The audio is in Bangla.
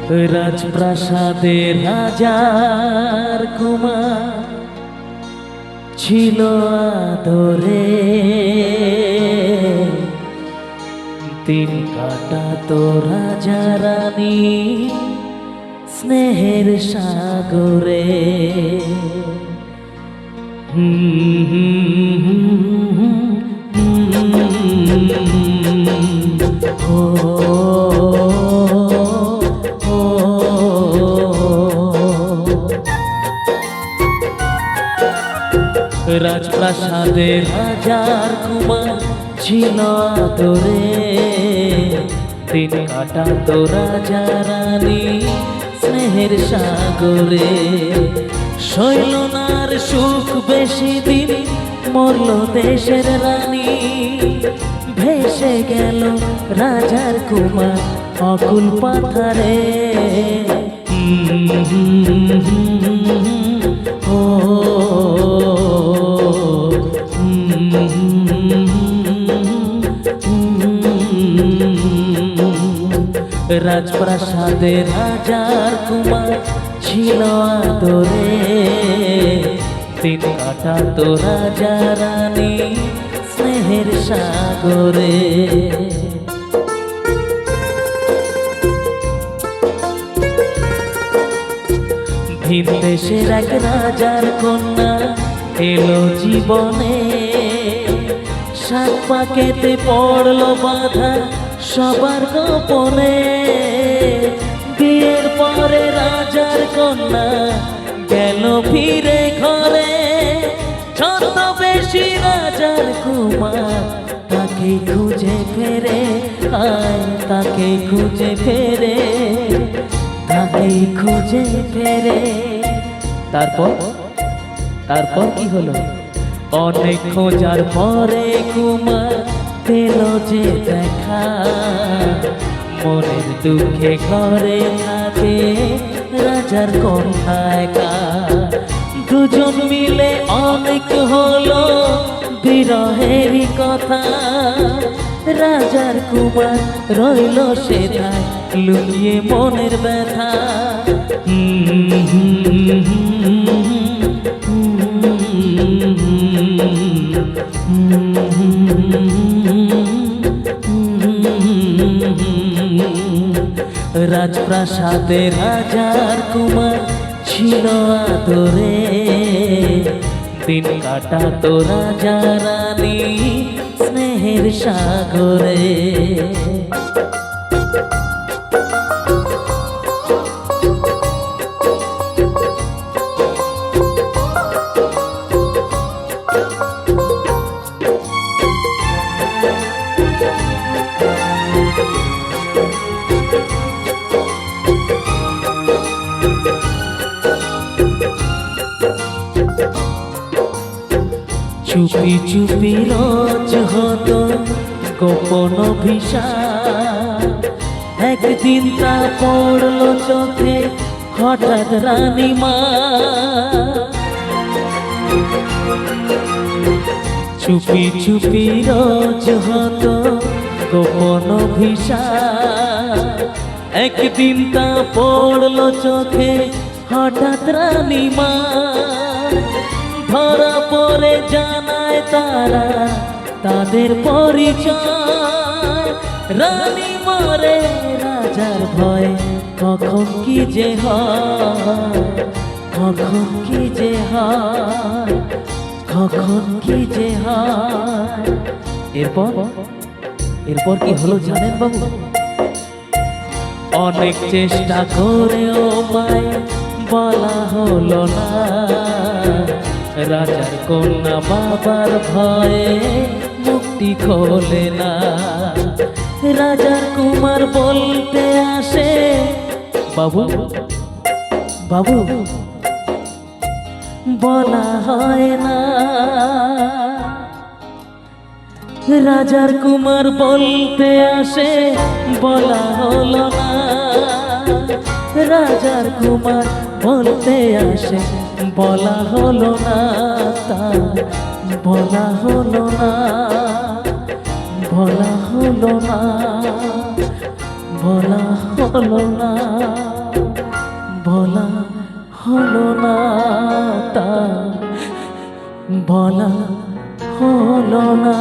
রাজপ্রাসাদের রাজার কুমার ছিল আদরে, দিন কাটাতো রাজা রানী স্নেহের সাগরে। রাজপ্রাসাদের রাজার কুমার ছিল আদরে, দিন কাটাতো রাজা রানী স্নেহের সাগরে। শৈলনার সুখ বেশি দিন, মরল দেশের রানী, ভেসে গেল রাজার কুমার অকুল পাথারে। ও রাজপ্রাসাদের রাজার কুমার ছিল আদরে, দিন কাটাতো রাজা রানী স্নেহের সাগরে। ভিন দেশের এক রাজার কন্যা এলো জীবনে, সাত পাকেতে পড়লো বাধা সবার গোপনে। বিয়ের পরে রাজার কন্যা গেল ফিরে ঘরে, ছদ্মবেশী রাজার কুমার তাকে খুঁজে ফেরে, আয় তাকে খুঁজে ফেরে, তাকে খুঁজে ফেরে। তারপর কি হলো? অনেক খোঁজার পরে কুমার পেল যে দেখা, মনের দুঃখে ঘরে থাকে রাজার কন্যা একা। দুজন মিলে অনেক হলো বিরহেরই কথা, রাজার কুমার রইল সেথায় লুকিয়ে মনের ব্যথা। রাজপ্রাসাদের রাজার কুমার ছিল আদরে, দিন কাটাতো রাজা রানী স্নেহের সাগরে। চুপি চুপি রোজ হতো গোপন অভিশাপ, একদিন তা পড়লো চোখে হঠাৎ রানীমা। চুপি চুপি রোজ হতো গোপন অভিশাপ, একদিন তা পড়লো চোখে হঠাৎ রানীমা। ধরা পড়ে জানায় তারা তাদের পরিচয়, রানী মরে রাজার ভয় কখন কি যে হয়, কখন কি যে হয়, কখন কি যে হয়। এরপর কি হলো জানেন বাবু? অনেক চেষ্টা করেও মায় বলা হলো না, রাজার কন্যা বাবার ভয়ে মুক্তি খোলে না। রাজার কুমার বলতে আসে, বাবু বাবু বলা হয় না। রাজার কুমার বলতে আসে, বলা হলো না। রাজার কুমার বলতে আসে, বলা হলো না, তা বলা হলো না, বলা হলো না, বলা হলো না। বলা হলো না, তা বলা হলো না।